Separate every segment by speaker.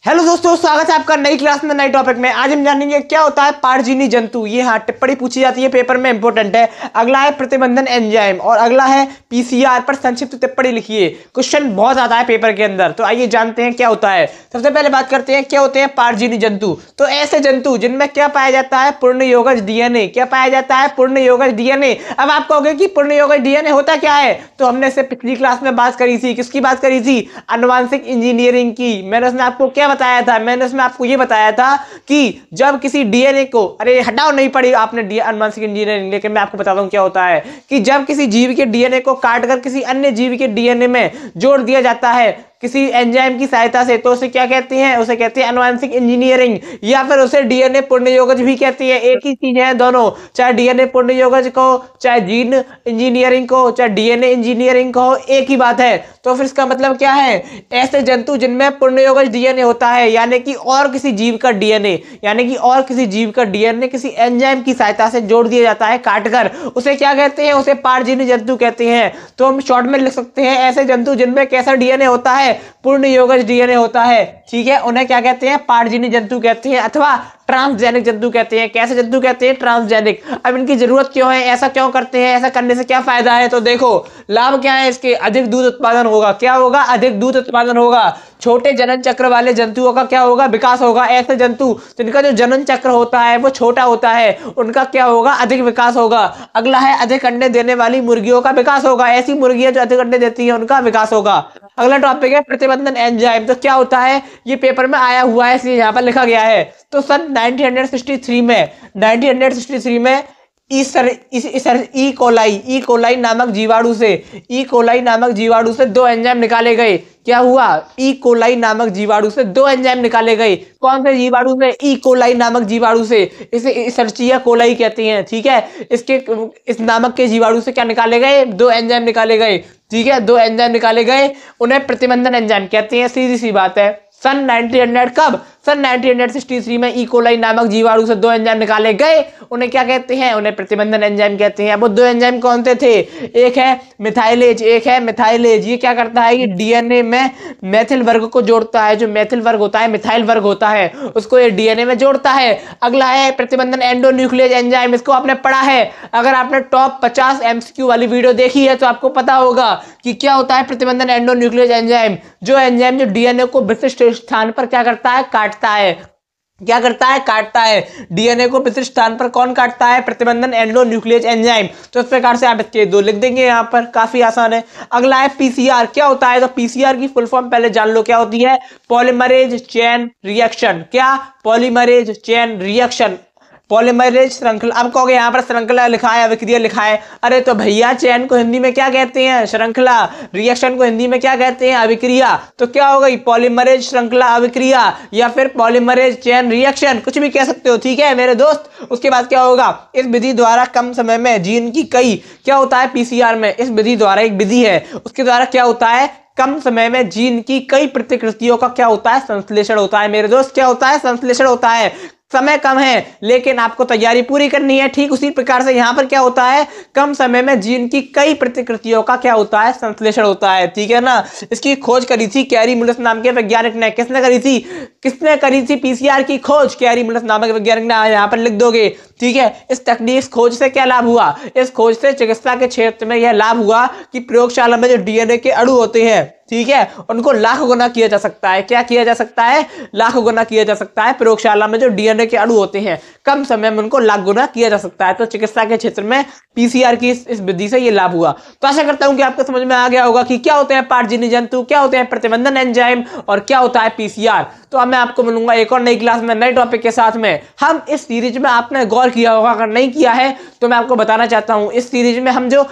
Speaker 1: Hello दोस्तों, स्वागत है आपका नई क्लास में नए टॉपिक में। आज हम जानेंगे क्या होता है पारजीनी जंतु। ये हाँ टिप्पणी पूछी जाती है पेपर में, इंपॉर्टेंट है। अगला है प्रतिबंधन एंजाइम और अगला है पीसीआर पर संक्षिप्त टिप्पणी लिखिए। क्वेश्चन बहुत आता है पेपर के अंदर, तो आइए जानते हैं क्या होता है। सबसे पहले बात करते हैं क्या होते हैं पारजीनी जंतु। तो ऐसे जंतु जिनमें क्या पाया जाता है, पूर्ण योगज डीएनए। क्या पाया जाता है? पूर्ण योगज डीएनए। अब आप कहोगे कि पूर्ण योगज डीएनए होता क्या है, तो हमने इससे पिछली क्लास में बात करी थी। किसकी बात करी थी? आनुवांशिक इंजीनियरिंग की। मैंने उसमें आपको क्या बताया था? मैंने उसमें आपको ये बताया था कि जब किसी डीएनए को, अरे हटाओ नहीं पढ़ी आपने आनुवांशिक इंजीनियरिंग, लेकिन मैं आपको बताता हूं क्या होता है कि जब किसी जीव के डीएनए को काटकर किसी अन्य जीव के डीएनए में जोड़ दिया जाता है किसी एंजाइम की सहायता से, तो उसे क्या कहते हैं? उसे कहते हैं आनुवांशिक इंजीनियरिंग, या फिर उसे डीएनए पूर्ण योगज भी कहती है। एक ही चीज है दोनों, चाहे डीएनए पूर्ण योगज को, चाहे जीन इंजीनियरिंग को, चाहे डीएनए इंजीनियरिंग को, एक ही बात है। तो फिर इसका मतलब क्या है? ऐसे जंतु जिनमें पूर्ण योगज डीएनए होता है, यानी कि और किसी जीव का डीएनए, यानी कि और किसी जीव का डीएनए किसी एंजाइम की सहायता से जोड़ दिया जाता है काटकर, उसे क्या कहते हैं? उसे पारजीनी जंतु कहते हैं। तो हम शॉर्ट में लिख सकते हैं ऐसे जंतु जिनमें कैसा डीएनए होता है? पूर्ण योगज डीएनए होता है। ठीक है, उन्हें क्या कहते हैं? पारजीनी जंतु कहते हैं अथवा ट्रांसजेनिक जंतु कहते हैं। कैसे जंतु कहते हैं? ट्रांसजेनिक। अब इनकी जरूरत क्यों है? ऐसा क्यों करते हैं? ऐसा करने से क्या फायदा है? तो देखो लाभ क्या है इसके? अधिक दूध उत्पादन होगा। क्या होगा? अधिक दूध उत्पादन होगा। छोटे जनन चक्र वाले जंतुओं का क्या होगा? विकास होगा। ऐसे जंतु जिनका जो जनन चक्र होता है वो छोटा होता है, उनका क्या होगा? अधिक विकास होगा। अगला है अधिक अंडे देने वाली मुर्गियों का विकास होगा। ऐसी मुर्गियां जो अधिक अंडे देती हैं उनका विकास होगा। अगला टॉपिक है प्रतिबंधन एंजाइम। तो क्या होता है? ये पेपर में आया हुआ है इसलिए यहाँ पर लिखा गया है। तो सन 1963 में ई कोलाई नामक जीवाणु से दो एंजाइम निकाले गए। क्या हुआ? ई कोलाई नामक जीवाणु से दो एंजाइम निकाले गए। कौन से जीवाणु से? ई कोलाई नामक जीवाणु से। इसे इसर्चिया कोलाई कहते हैं। ठीक है, इस नामक के जीवाणु से क्या निकाले गए? दो एंजाइम निकाले गए। ठीक है, दो एंजाइम निकाले गए, उन्हें प्रतिबंधन एंजाइम कहते हैं। सीधी सी बात है। सन 1900 कब? सन 1963 में ई कोलाई नामक जीवाणु से दो एंजाइम निकाले गए, उन्हें क्या कहते हैं? उन्हें प्रतिबंधन एंजाइम कहते हैं। अब वो दो एंजाइम कौन से थे? एक है मिथाइलेज, एक है मिथाइलेज। ये क्या करता है? ये डीएनए में मैथिल वर्ग को जोड़ता है। जो मैथिल वर्ग होता है, मिथाइल वर्ग होता है, उसको ये डीएनए में जोड़ता है। अगला है प्रतिबंधन एंडोन्यूक्लियेज एंजाइम। इसको आपने पढ़ा है, अगर आपने टॉप 50 एमसीक्यू वाली वीडियो देखी है तो आपको पता होगा कि क्या होता है प्रतिबंधन एंडोन्यूक्लियेज एंजाइम। जो एंजाइम जो डीएनए को विशिष्ट स्थान पर क्या करता है? काटता है। क्या करता है? काटता है। डीएनए को विशिष्ट स्थान पर कौन काटता है? प्रतिबंधन एंडोन्यूक्लियेज एंजाइम। तो इस प्रकार से आप इसके दो लिख देंगे यहाँ पर, काफी आसान है। अगला है पीसीआर। क्या होता है? तो पीसीआर की फुल फॉर्म पहले जान लो क्या होती है। Polymerase chain reaction. क्या? पॉलीमरेज चेन रिएक्शन, पॉलीमरेज श्रृंखला। अब कहोगे यहाँ पर श्रृंखला लिखा है, अभिक्रिया लिखा है। अरे तो भैया चेन को हिंदी में क्या कहते हैं? श्रृंखला। रिएक्शन को हिंदी में क्या कहते हैं? अभिक्रिया। तो क्या हो गई? पॉलीमरेज श्रृंखला अभिक्रिया या फिर पॉलीमरेज चेन रिएक्शन, कुछ भी कह सकते हो। ठीक है मेरे दोस्त। उसके बाद क्या होगा? इस विधि द्वारा कम समय में जीन की कई, क्या होता है पीसीआर में? इस विधि द्वारा, एक विधि है, उसके द्वारा क्या होता है? कम समय में जीन की कई प्रतिकृतियों का क्या होता है? संश्लेषण होता है मेरे दोस्त। क्या होता है? संश्लेषण होता है। समय कम है लेकिन आपको तैयारी पूरी करनी है। ठीक उसी प्रकार से यहां पर क्या होता है? कम समय में जीन की कई प्रतिकृतियों का क्या होता है? संश्लेषण होता है। ठीक है ना। इसकी खोज करी थी कैरी मुलस नाम के वैज्ञानिक ने। किसने करी थी? किसने करी थी पीसीआर की खोज? कैरी मुलस नामक वैज्ञानिक ने। यहां पर लिख दोगे। ठीक है, इस तकनीक खोज से क्या लाभ हुआ? इस खोज से चिकित्सा के क्षेत्र में यह लाभ हुआ कि प्रयोगशाला में जो डीएनए के अणु होते हैं, ठीक है, उनको लाख गुना किया जा सकता है। क्या किया जा सकता है? लाख गुना किया जा सकता है। प्रयोगशाला में जो डीएनए के अणु होते हैं, कम समय में उनको लाख गुना किया जा सकता है। तो चिकित्सा के क्षेत्र में पीसीआर की इस विधि से ये लाभ हुआ। तो आशा करता हूं कि आपको समझ में आ गया होगा कि क्या होते हैं पारजीनी जंतु, क्या होते हैं प्रतिबंधन एंजाइम और क्या होता है पीसीआर। तो अब मैं आपको मिलूंगा एक और नई क्लास में नए टॉपिक के साथ में। हम इस सीरीज में, आपने गौर किया होगा, अगर नहीं किया है तो मैं आपको बताना चाहता हूं, इस सीरीज में हम जो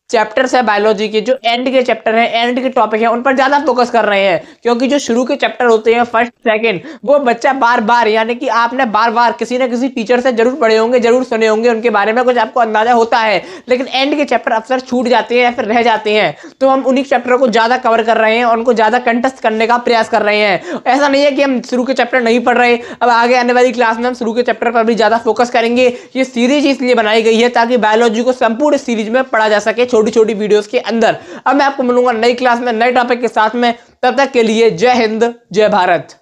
Speaker 1: चैप्टर्स है बायोलॉजी के, जो एंड के चैप्टर हैं, एंड के टॉपिक हैं, उन पर ज्यादा फोकस कर रहे हैं। क्योंकि जो शुरू के चैप्टर होते हैं, फर्स्ट सेकंड, वो बच्चा बार बार, यानी कि आपने बार बार किसी न किसी टीचर से जरूर पढ़े होंगे, जरूर सुने होंगे, उनके बारे में कुछ आपको अंदाजा होता है, लेकिन एंड के चैप्टर अक्सर छूट जाते हैं या फिर रह जाते हैं। तो हम उन्हीं चैप्टर को ज्यादा कवर कर रहे हैं और उनको ज्यादा कंटेस्ट करने का प्रयास कर रहे हैं। ऐसा नहीं है कि हम शुरू के चैप्टर नहीं पढ़ रहे। अब आगे आने वाली क्लास में हम शुरू के चैप्टर पर भी ज्यादा फोकस करेंगे। ये सीरीज इसलिए बनाई गई है ताकि बायोलॉजी को संपूर्ण सीरीज में पढ़ा जा सके, छोटी छोटी वीडियोस के अंदर। अब मैं आपको मिलूंगा नई क्लास में नए टॉपिक के साथ में। तब तक के लिए जय हिंद, जय भारत।